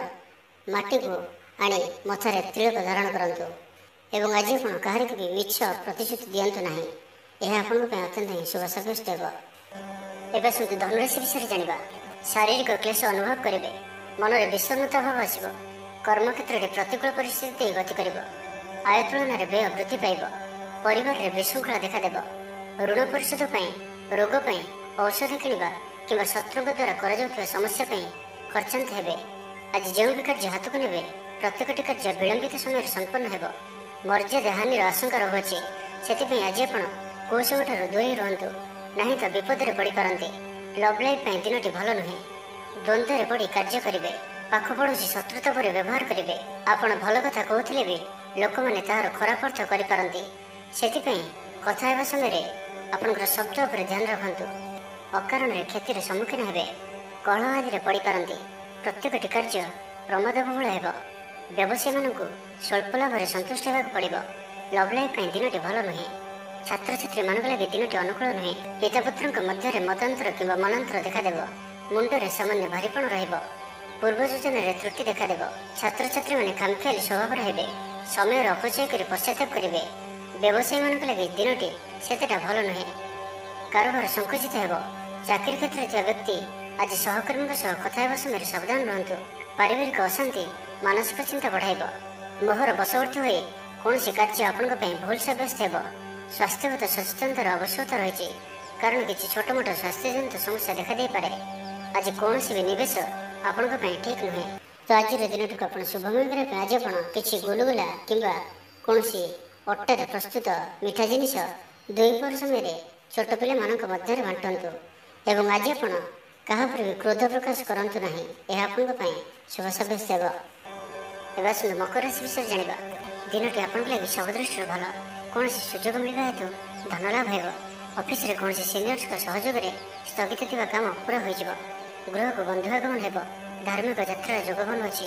ମାଟିକୁ ଆଣି ମଥାରେ ତିଳକ ଧାରଣ କରନ୍ତୁ ଏବଂ ଆଜି ଆପଣ କାହାରିକୁ ବି ମିଛ ପ୍ରତିଶ୍ରୁତି ଦିଅନ୍ତୁ ନାହିଁ। ଏହା ଆପଣଙ୍କ ପାଇଁ ଅତ୍ୟନ୍ତ ହିଁ ଶୁଭ ସାବ୍ୟସ୍ତ ହେବ। ଏବେ ଆସନ୍ତୁ ଧନୁରାଶି ବିଷୟରେ ଜାଣିବା। ଶାରୀରିକ କ୍ଲେଶ ଅନୁଭବ କରିବେ। ମନରେ ବିଷର୍ଣ୍ଣତା ଭାବ ଆସିବ। କର୍ମକ୍ଷେତ୍ରରେ ପ୍ରତିକୂଳ ପରିସ୍ଥିତି ଦେଇ ଗତି କରିବ। ଆୟ ତୁଳନାରେ ବ୍ୟୟ ବୃଦ୍ଧି ପାଇବ। ପରିବାରରେ ବିଶୃଙ୍ଖଳା ଦେଖାଦେବ। ଋଣ ପରିଶୋଧ ପାଇଁ, ରୋଗ ପାଇଁ ଔଷଧ କିଣିବା କିମ୍ବା ଶତ୍ରୁଙ୍କ ଦ୍ୱାରା କରାଯାଉଥିବା ସମସ୍ୟା ପାଇଁ ଖର୍ଚ୍ଚାନ୍ତ ହେବେ। ଆଜି ଯେଉଁ ବି କାର୍ଯ୍ୟ ହାତକୁ ନେବେ ପ୍ରତ୍ୟେକଟି କାର୍ଯ୍ୟ ବିଳମ୍ବିତ ସମୟରେ ସମ୍ପନ୍ନ ହେବ। ମର୍ଯ୍ୟାଦା ହାନିର ଆଶଙ୍କା ରହୁଅଛି। ସେଥିପାଇଁ ଆଜି ଆପଣ କୁସଙ୍ଗଠାରୁ ଦୂରେଇ ରୁହନ୍ତୁ, ନାହିଁ ତ ବିପଦରେ ପଡ଼ିପାରନ୍ତି। ଲଭ୍ ଲାଇଫ୍ ପାଇଁ ଦିନଟି ଭଲ ନୁହେଁ। ଦ୍ୱନ୍ଦ୍ୱରେ ପଡ଼ି କାର୍ଯ୍ୟ କରିବେ। ପାଖ ପଡ଼ୋଶୀ ଶତ୍ରୁତା ପରି ବ୍ୟବହାର କରିବେ। ଆପଣ ଭଲ କଥା କହୁଥିଲେ ବି ଲୋକମାନେ ତାହାର ଖରାପ ଅର୍ଥ କରିପାରନ୍ତି। ସେଥିପାଇଁ କଥା ହେବା ସମୟରେ ଆପଣଙ୍କର ଶବ୍ଦ ଉପରେ ଧ୍ୟାନ ରଖନ୍ତୁ। ଅକାରଣରେ କ୍ଷତିର ସମ୍ମୁଖୀନ ହେବେ। କଳହ ଆଦିରେ ପଡ଼ିପାରନ୍ତି। ପ୍ରତ୍ୟେକଟି କାର୍ଯ୍ୟ ପ୍ରମାଦବହୁଳ ହେବ। ବ୍ୟବସାୟୀମାନଙ୍କୁ ସ୍ୱଳ୍ପ ଲାଭରେ ସନ୍ତୁଷ୍ଟ ହେବାକୁ ପଡ଼ିବ। ଲଭ୍ ଲାଇଫ୍ ପାଇଁ ଦିନଟି ଭଲ ନୁହେଁ। ଛାତ୍ରଛାତ୍ରୀମାନଙ୍କ ଲାଗି ଦିନଟି ଅନୁକୂଳ ନୁହେଁ। ପିତାପୁତ୍ରଙ୍କ ମଧ୍ୟରେ ମତାନ୍ତର କିମ୍ବା ମନାନ୍ତର ଦେଖାଦେବ। ମୁଣ୍ଡରେ ସାମାନ୍ୟ ଭାରିପଣ ରହିବ। ପୂର୍ବ ଯୋଜନାରେ ତ୍ରୁଟି ଦେଖାଦେବ। ଛାତ୍ରଛାତ୍ରୀମାନେ ଖାମଖିଆଲି ସ୍ୱଭାବର ହେବେ। ସମୟର ଅପଚୟ କରି ପଶ୍ଚାତାପ କରିବେ। ବ୍ୟବସାୟୀମାନଙ୍କ ଲାଗି ଦିନଟି ସେତେଟା ଭଲ ନୁହେଁ। କାରବାର ସଂକୁଚିତ ହେବ। ଚାକିରି କ୍ଷେତ୍ରରେ ଥିବା ବ୍ୟକ୍ତି ଆଜି ସହକର୍ମୀଙ୍କ ସହ କଥା ହେବା ସମୟରେ ସାବଧାନ ରୁହନ୍ତୁ। ପାରିବାରିକ ଅଶାନ୍ତି ମାନସିକ ଚିନ୍ତା ବଢ଼ାଇବ। ମୋହର ବଶବର୍ତ୍ତୀ ହୋଇ କୌଣସି କାର୍ଯ୍ୟ ଆପଣଙ୍କ ପାଇଁ ଭୁଲ ସାବ୍ୟସ୍ତ ହେବ। ସ୍ୱାସ୍ଥ୍ୟଗତ ସଚେତନତାର ଆବଶ୍ୟକତା ରହିଛି, କାରଣ କିଛି ଛୋଟମୋଟ ସ୍ୱାସ୍ଥ୍ୟଜନିତ ସମସ୍ୟା ଦେଖାଦେଇପାରେ। ଆଜି କୌଣସି ବି ନିବେଶ ଆପଣଙ୍କ ପାଇଁ ଠିକ୍ ନୁହେଁ। ତ ଆଜିର ଦିନଟିକୁ ଆପଣ ଶୁଭମୟ କରିବା ପାଇଁ ଆଜି ଆପଣ କିଛି ଗୁଲୁଗୁଲା କିମ୍ବା କୌଣସି ଅଟାରେ ପ୍ରସ୍ତୁତ ମିଠା ଜିନିଷ ଦ୍ୱିପହର ସମୟରେ ଛୋଟ ପିଲାମାନଙ୍କ ମଧ୍ୟରେ ବାଣ୍ଟନ୍ତୁ ଏବଂ ଆଜି ଆପଣ କାହା ଉପରେ ବି କ୍ରୋଧ ପ୍ରକାଶ କରନ୍ତୁ ନାହିଁ। ଏହା ଆପଣଙ୍କ ପାଇଁ ଶୁଭ ସାବ୍ୟସ୍ତ ହେବ। ଏବେ ଆସନ୍ତୁ ମକର ରାଶି ବିଷୟରେ ଜାଣିବା। ଦିନଟି ଆପଣଙ୍କ ଲାଗି ସବୁ ଦୃଷ୍ଟିରୁ ଭଲ। କୌଣସି ସୁଯୋଗ ମିଳିବା ହେତୁ ଧନ ଲାଭ ହେବ। ଅଫିସରେ କୌଣସି ସିନିୟର୍ସଙ୍କ ସହଯୋଗରେ ସ୍ଥଗିତ ଥିବା କାମ ପୁରା ହୋଇଯିବ। ଗୃହକୁ ବନ୍ଧୁ ଆଗମନ ହେବ। ଧାର୍ମିକ ଯାତ୍ରାର ଯୋଗବନ ଅଛି।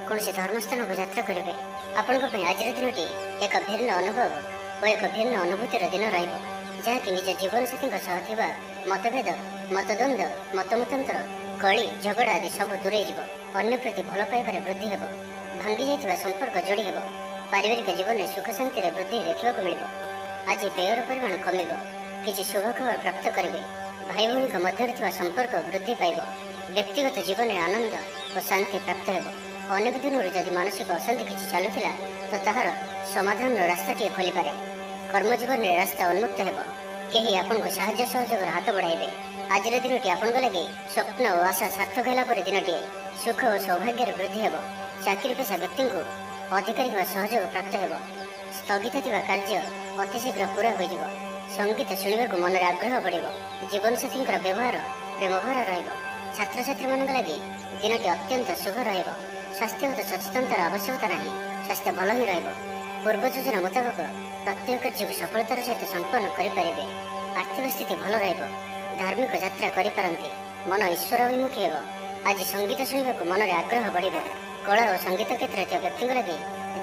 କୌଣସି ଧର୍ମସ୍ଥାନକୁ ଯାତ୍ରା କରିବେ। ଆପଣଙ୍କ ପାଇଁ ଆଜିର ଦିନଟି ଏକ ଭିନ୍ନ ଅନୁଭବ ଓ ଏକ ଭିନ୍ନ ଅନୁଭୂତିର ଦିନ ରହିବ, ଯାହାକି ନିଜ ଜୀବନସାଥୀଙ୍କ ସହ ଥିବା ମତଭେଦ, ମତଦ୍ୱନ୍ଦ୍ୱ, ମତମତାନ୍ତର, କଳି ଝଗଡ଼ା ଆଦି ସବୁ ଦୂରେଇ ଯିବ। ଅନ୍ୟ ପ୍ରତି ଭଲ ପାଇବାରେ ବୃଦ୍ଧି ହେବ। ଭାଙ୍ଗି ଯାଇଥିବା ସମ୍ପର୍କ ଯୋଡ଼ି ହେବ। ପାରିବାରିକ ଜୀବନରେ ସୁଖ ଶାନ୍ତିରେ ବୃଦ୍ଧି ଦେଖିବାକୁ ମିଳିବ। ଆଜି ବ୍ୟୟର ପରିମାଣ କମିବ। କିଛି ଶୁଭ ଖବର ପ୍ରାପ୍ତ କରିବେ। ଭାଇ ଭଉଣୀଙ୍କ ମଧ୍ୟରେ ଥିବା ସମ୍ପର୍କ ବୃଦ୍ଧି ପାଇବ। ବ୍ୟକ୍ତିଗତ ଜୀବନରେ ଆନନ୍ଦ ଓ ଶାନ୍ତି ପ୍ରାପ୍ତ ହେବ। ଅନେକ ଦିନରୁ ଯଦି ମାନସିକ ଅଶାନ୍ତି କିଛି ଚାଲୁଥିଲା ତ ତାହାର ସମାଧାନର ରାସ୍ତାଟିଏ ଖୋଲିପାରେ। କର୍ମଜୀବନରେ ରାସ୍ତା ଉନ୍ମୁକ୍ତ ହେବ। କେହି ଆପଣଙ୍କୁ ସାହାଯ୍ୟ ସହଯୋଗର ହାତ ବଢ଼ାଇବେ। ଆଜିର ଦିନଟି ଆପଣଙ୍କ ଲାଗି ସ୍ୱପ୍ନ ଓ ଆଶା ସାର୍ଥକ ହେଲା ପରେ ଦିନଟିଏ। ସୁଖ ଓ ସୌଭାଗ୍ୟରେ ବୃଦ୍ଧି ହେବ। ଚାକିରି ପେଶା ବ୍ୟକ୍ତିଙ୍କୁ ଅଧିକାରୀଙ୍କ ସହଯୋଗ ପ୍ରାପ୍ତ ହେବ। ସ୍ଥଗିତ ଥିବା କାର୍ଯ୍ୟ ଅତି ଶୀଘ୍ର ପୁରା ହୋଇଯିବ। ସଙ୍ଗୀତ ଶୁଣିବାକୁ ମନରେ ଆଗ୍ରହ ବଢ଼ିବ। ଜୀବନସାଥୀଙ୍କର ବ୍ୟବହାର ପ୍ରେମଭରା ରହିବ। ଛାତ୍ରଛାତ୍ରୀମାନଙ୍କ ଲାଗି ଦିନଟି ଅତ୍ୟନ୍ତ ଶୁଭ ରହିବ। ସ୍ୱାସ୍ଥ୍ୟଗତ ସଚେତନତାର ଆବଶ୍ୟକତା ନାହିଁ। ସ୍ୱାସ୍ଥ୍ୟ ଭଲ ହିଁ ରହିବ। ପୂର୍ବ ଯୋଜନା ମୁତାବକ ପ୍ରତ୍ୟେକ କାର୍ଯ୍ୟକୁ ସଫଳତାର ସହିତ ସମ୍ପନ୍ନ କରିପାରିବେ। ଆର୍ଥିକ ସ୍ଥିତି ଭଲ ରହିବ। ଧାର୍ମିକ ଯାତ୍ରା କରିପାରନ୍ତି। ମନ ଈଶ୍ୱର ଅଭିମୁଖୀ ହେବ। ଆଜି ସଙ୍ଗୀତ ଶୁଣିବାକୁ ମନରେ ଆଗ୍ରହ ବଢ଼ିବ। କଳା ଓ ସଙ୍ଗୀତ କ୍ଷେତ୍ରରେ ଥିବା ବ୍ୟକ୍ତିଙ୍କ ଲାଗି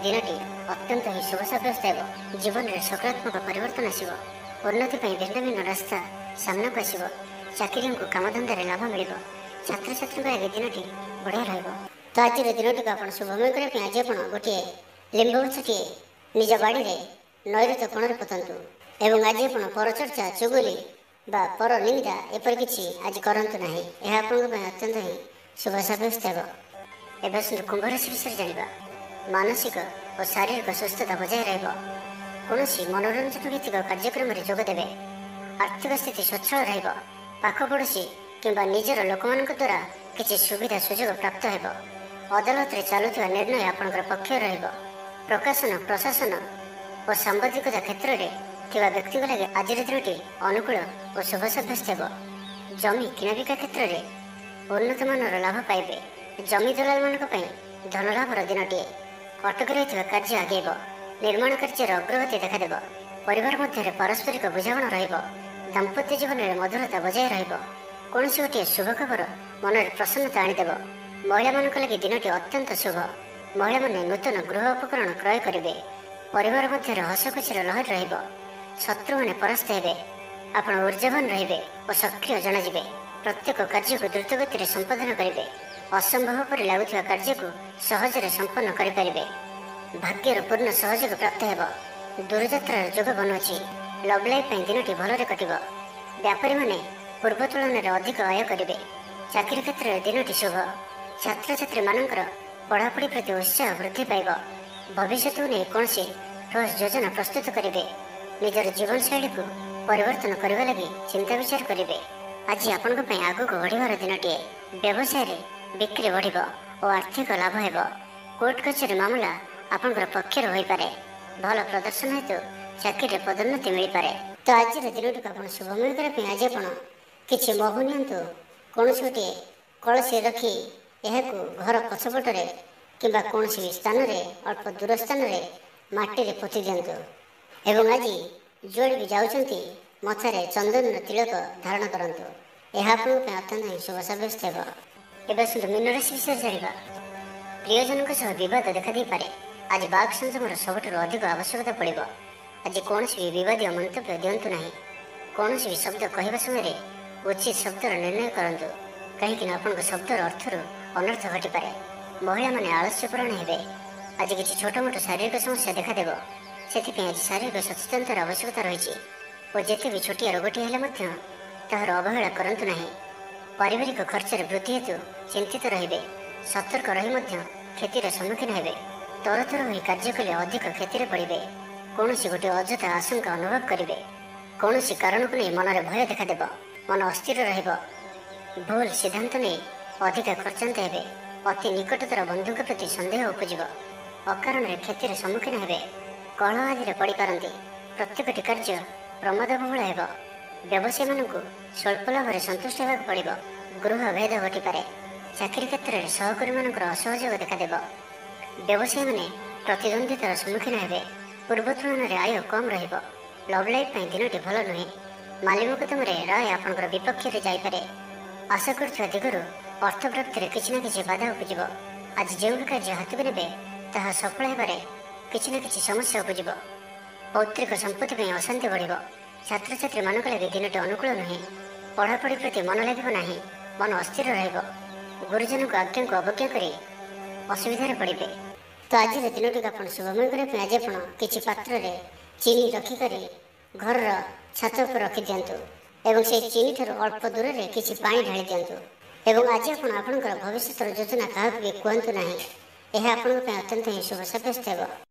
ଦିନଟି ଅତ୍ୟନ୍ତ ହିଁ ଶୁଭ ସାବ୍ୟସ୍ତ ହେବ। ଜୀବନରେ ସକାରାତ୍ମକ ପରିବର୍ତ୍ତନ ଆସିବ। ଉନ୍ନତି ପାଇଁ ଭିନ୍ନ ଭିନ୍ନ ରାସ୍ତା ସାମ୍ନାକୁ ଆସିବ। ଚାକିରିଙ୍କୁ କାମଧନ୍ଦାରେ ଲାଭ ମିଳିବ। ଛାତ୍ରଛାତ୍ରୀଙ୍କ ଲାଗି ଦିନଟି ବଢ଼ିଆ ରହିବ। ତ ଆଜିର ଦିନଟିକୁ ଆପଣ ଶୁଭମୟ କରିବା ପାଇଁ ଆଜି ଆପଣ ଗୋଟିଏ ଲିମ୍ବ ଗଛଟିଏ ନିଜ ବାଡ଼ିରେ ନୈಋତ୍ୟ କୋଣରେ ପୋତନ୍ତୁ ଏବଂ ଆଜି ଆପଣ ପରଚର୍ଚ୍ଚା, ଚୁଗୁଲି ବା ପର ନିନ୍ଦା ଏପରି କିଛି ଆଜି କରନ୍ତୁ ନାହିଁ। ଏହା ଆପଣଙ୍କ ପାଇଁ ଅତ୍ୟନ୍ତ ହିଁ ଶୁଭ ସାବ୍ୟସ୍ତ ହେବ। ଏବେ ଆସନ୍ତୁ କୁମ୍ଭ ରାଶି ବିଷୟରେ ଜାଣିବା। ମାନସିକ ଓ ଶାରୀରିକ ସୁସ୍ଥତା ବଜାୟ ରହିବ। କୌଣସି ମନୋରଞ୍ଜନ ଭିତ୍ତିକ କାର୍ଯ୍ୟକ୍ରମରେ ଯୋଗ ଦେବେ। ଆର୍ଥିକ ସ୍ଥିତି ସ୍ୱଚ୍ଛଳ ରହିବ। ପାଖ ପଡ଼ୋଶୀ କିମ୍ବା ନିଜର ଲୋକମାନଙ୍କ ଦ୍ୱାରା କିଛି ସୁବିଧା ସୁଯୋଗ ପ୍ରାପ୍ତ ହେବ। ଅଦାଲତରେ ଚାଲୁଥିବା ନିର୍ଣ୍ଣୟ ଆପଣଙ୍କର ପକ୍ଷରେ ରହିବ। ପ୍ରକାଶନ, ପ୍ରଶାସନ ଓ ସାମ୍ବାଦିକତା କ୍ଷେତ୍ରରେ ଥିବା ବ୍ୟକ୍ତିଙ୍କ ଲାଗି ଆଜିର ଦିନଟି ଅନୁକୂଳ ଓ ଶୁଭ ସାବ୍ୟସ୍ତ ହେବ। ଜମି କିଣାବିକା କ୍ଷେତ୍ରରେ ଉନ୍ନତମାନର ଲାଭ ପାଇବେ। ଜମି ଦଲାଲମାନଙ୍କ ପାଇଁ ଧନଲାଭର ଦିନଟିଏ। ଅଟକି ରହିଥିବା କାର୍ଯ୍ୟ ଆଗେଇବ। ନିର୍ମାଣ କାର୍ଯ୍ୟର ଅଗ୍ରଗତି ଦେଖାଦେବ। ପରିବାର ମଧ୍ୟରେ ପାରସ୍ପରିକ ବୁଝାମଣା ରହିବ। ଦାମ୍ପତ୍ୟ ଜୀବନରେ ମଧୁରତା ବଜାୟ ରହିବ। କୌଣସି ଗୋଟିଏ ଶୁଭ ଖବର ମନରେ ପ୍ରସନ୍ନତା ଆଣିଦେବ। ମହିଳାମାନଙ୍କ ଲାଗି ଦିନଟି ଅତ୍ୟନ୍ତ ଶୁଭ। ମହିଳାମାନେ ନୂତନ ଗୃହ ଉପକରଣ କ୍ରୟ କରିବେ। ପରିବାର ମଧ୍ୟରେ ହସଖୁସିର ଲହରୀ ରହିବ। ଶତ୍ରୁମାନେ ପରାସ୍ତ ହେବେ। ଆପଣ ଊର୍ଜାବାନ ରହିବେ ଓ ସକ୍ରିୟ ଜଣାଯିବେ। ପ୍ରତ୍ୟେକ କାର୍ଯ୍ୟକୁ ଦ୍ରୁତଗତିରେ ସମ୍ପାଦନ କରିବେ। ଅସମ୍ଭବ ପରି ଲାଗୁଥିବା କାର୍ଯ୍ୟକୁ ସହଜରେ ସମ୍ପନ୍ନ କରିପାରିବେ। ଭାଗ୍ୟର ପୂର୍ଣ୍ଣ ସହଯୋଗ ପ୍ରାପ୍ତ ହେବ। ଦୂରଯାତ୍ରାର ଯୋଗ ବନୁଅଛି। ଲଭ୍ ଲାଇଫ୍ ପାଇଁ ଦିନଟି ଭଲରେ କଟିବ। ବ୍ୟାପାରୀମାନେ ପୂର୍ବ ତୁଳନାରେ ଅଧିକ ଆୟ କରିବେ। ଚାକିରି କ୍ଷେତ୍ରରେ ଦିନଟି ଶୁଭ। ଛାତ୍ରଛାତ୍ରୀମାନଙ୍କର ପଢ଼ାପଢ଼ି ପ୍ରତି ଉତ୍ସାହ ବୃଦ୍ଧି ପାଇବ। ଭବିଷ୍ୟତକୁ ନେଇ କୌଣସି ଠୋସ୍ ଯୋଜନା ପ୍ରସ୍ତୁତ କରିବେ। ନିଜର ଜୀବନଶୈଳୀକୁ ପରିବର୍ତ୍ତନ କରିବା ଲାଗି ଚିନ୍ତା ବିଚାର କରିବେ। ଆଜି ଆପଣଙ୍କ ପାଇଁ ଆଗକୁ ବଢ଼ିବାର ଦିନଟିଏ। ବ୍ୟବସାୟରେ ବିକ୍ରି ବଢ଼ିବ ଓ ଆର୍ଥିକ ଲାଭ ହେବ। କୋର୍ଟ କଚେରୀ ମାମଲା ଆପଣଙ୍କର ପକ୍ଷରେ ହୋଇପାରେ। ଭଲ ପ୍ରଦର୍ଶନ ହେତୁ ଚାକିରିରେ ପଦୋନ୍ନତି ମିଳିପାରେ। ତ ଆଜିର ଦିନଟିକୁ ଆପଣ ଶୁଭମୟ କରିବା ପାଇଁ ଆଜି ଆପଣ କିଛି ମହୁ ନିଅନ୍ତୁ। କୌଣସି ଗୋଟିଏ କଳସୀ ରଖି ଏହାକୁ ଘର ପଛପଟରେ କିମ୍ବା କୌଣସି ସ୍ଥାନରେ ଅଳ୍ପ ଦୂର ସ୍ଥାନରେ ମାଟିରେ ପୋତି ଦିଅନ୍ତୁ। ଏବଂ ଆଜି ଯୁଆଡ଼େ ବି ଯାଉଛନ୍ତି ମଥାରେ ଚନ୍ଦନର ତିଳକ ଧାରଣ କରନ୍ତୁ। ଏହା ଆପଣଙ୍କ ପାଇଁ ଅତ୍ୟନ୍ତ ହିଁ ଶୁଭ ସାବ୍ୟସ୍ତ ହେବ। ଏବେ ଆସନ୍ତୁ ମୀନ ରାଶି ବିଷୟରେ ଜାଣିବା। ପ୍ରିୟଜନଙ୍କ ସହ ବିବାଦ ଦେଖାଦେଇପାରେ। ଆଜି ବାକ୍ ସଂଯମର ସବୁଠାରୁ ଅଧିକ ଆବଶ୍ୟକତା ପଡ଼ିବ। ଆଜି କୌଣସି ବି ବିବାଦୀୟ ମନ୍ତବ୍ୟ ଦିଅନ୍ତୁ ନାହିଁ। କୌଣସି ବି ଶବ୍ଦ କହିବା ସମୟରେ ଉଚିତ ଶବ୍ଦର ନିର୍ଣ୍ଣୟ କରନ୍ତୁ, କାହିଁକିନା ଆପଣଙ୍କ ଶବ୍ଦର ଅର୍ଥରୁ ଅନର୍ଥ ଘଟିପାରେ। ମହିଳାମାନେ ଆଳସ୍ୟପରାୟଣ ହେବେ। ଆଜି କିଛି ଛୋଟମୋଟ ଶାରୀରିକ ସମସ୍ୟା ଦେଖାଦେବ। ସେଥିପାଇଁ ଆଜି ଶାରୀରିକ ସଚେତନତାର ଆବଶ୍ୟକତା ରହିଛି ଓ ଯେତେ ବି ଛୋଟିଆ ରୋଗଟି ହେଲେ ମଧ୍ୟ ତାହାର ଅବହେଳା କରନ୍ତୁ ନାହିଁ। ପାରିବାରିକ ଖର୍ଚ୍ଚରେ ବୃଦ୍ଧି ହେତୁ ଚିନ୍ତିତ ରହିବେ। ସତର୍କ ରହି ମଧ୍ୟ କ୍ଷତିର ସମ୍ମୁଖୀନ ହେବେ। ତରତର ହୋଇ କାର୍ଯ୍ୟ କଲେ ଅଧିକ କ୍ଷତିରେ ପଡ଼ିବେ। କୌଣସି ଗୋଟିଏ ଅଯଥା ଆଶଙ୍କା ଅନୁଭବ କରିବେ। କୌଣସି କାରଣକୁ ନେଇ ମନରେ ଭୟ ଦେଖାଦେବ। ମନ ଅସ୍ଥିର ରହିବ। ଭୁଲ ସିଦ୍ଧାନ୍ତ ନେଇ ଅଧିକା ଖର୍ଚ୍ଚାନ୍ତ ହେବେ। ଅତି ନିକଟତର ବନ୍ଧୁଙ୍କ ପ୍ରତି ସନ୍ଦେହ ଉପୁଜିବ। ଅକାରଣରେ କ୍ଷତିର ସମ୍ମୁଖୀନ ହେବେ। କଳହ ଆଦିରେ ପଡ଼ିପାରନ୍ତି। ପ୍ରତ୍ୟେକଟି କାର୍ଯ୍ୟ ପ୍ରମାଦବହୁଳ ହେବ। ବ୍ୟବସାୟୀମାନଙ୍କୁ ସ୍ୱଳ୍ପ ଲାଭରେ ସନ୍ତୁଷ୍ଟ ହେବାକୁ ପଡ଼ିବ। ଗୃହ ଭେଦ ଘଟିପାରେ। ଚାକିରି କ୍ଷେତ୍ରରେ ସହକର୍ମୀମାନଙ୍କର ଅସହଯୋଗ ଦେଖାଦେବ। ବ୍ୟବସାୟୀମାନେ ପ୍ରତିଦ୍ୱନ୍ଦ୍ୱିତାର ସମ୍ମୁଖୀନ ହେବେ। ପୂର୍ବ ତୁଳନାରେ ଆୟ କମ୍ ରହିବ। ଲଭ୍ ଲାଇଫ୍ ପାଇଁ ଦିନଟି ଭଲ ନୁହେଁ। ମାଲି ମୋକଦ୍ଦମାରେ ରାୟ ଆପଣଙ୍କର ବିପକ୍ଷରେ ଯାଇପାରେ। ଆଶା କରୁଥିବା ଦିଗରୁ ଅର୍ଥ ପ୍ରାପ୍ତିରେ କିଛି ନା କିଛି ବାଧା ଉପୁଜିବ। ଆଜି ଯେଉଁ ବି କାର୍ଯ୍ୟ ହାତକୁ ନେବେ ତାହା ସଫଳ ହେବାରେ କିଛି ନା କିଛି ସମସ୍ୟା ଉପୁଜିବ। ପୌତ୍ରିକ ସମ୍ପତ୍ତି ପାଇଁ ଅଶାନ୍ତି ବଢ଼ିବ। ଛାତ୍ରଛାତ୍ରୀମାନଙ୍କ ଲାଗି ଦିନଟି ଅନୁକୂଳ ନୁହେଁ। ପଢ଼ାପଢ଼ି ପ୍ରତି ମନ ଲାଗିବ ନାହିଁ। ମନ ଅସ୍ଥିର ରହିବ। ଗୁରୁଜନଙ୍କ ଆଜ୍ଞାକୁ ଅବଜ୍ଞା କରି ଅସୁବିଧାରେ ପଡ଼ିବେ। ତ ଆଜିର ଦିନଟିକୁ ଆପଣ ଶୁଭମୟ କରିବା ପାଇଁ ଆଜି ଆପଣ କିଛି ପାତ୍ରରେ ଚିନି ରଖିକରି ଘରର ଛାତ ଉପରେ ରଖିଦିଅନ୍ତୁ ଏବଂ ସେହି ଚିନିଠାରୁ ଅଳ୍ପ ଦୂରରେ କିଛି ପାଣି ଢାଳି ଦିଅନ୍ତୁ। ଏବଂ ଆଜି ଆପଣ ଆପଣଙ୍କର ଭବିଷ୍ୟତର ଯୋଜନା କାହାକୁ ବି କୁହନ୍ତୁ ନାହିଁ। ଏହା ଆପଣଙ୍କ ପାଇଁ ଅତ୍ୟନ୍ତ ହିଁ ଶୁଭ ସାବ୍ୟସ୍ତ ହେବ।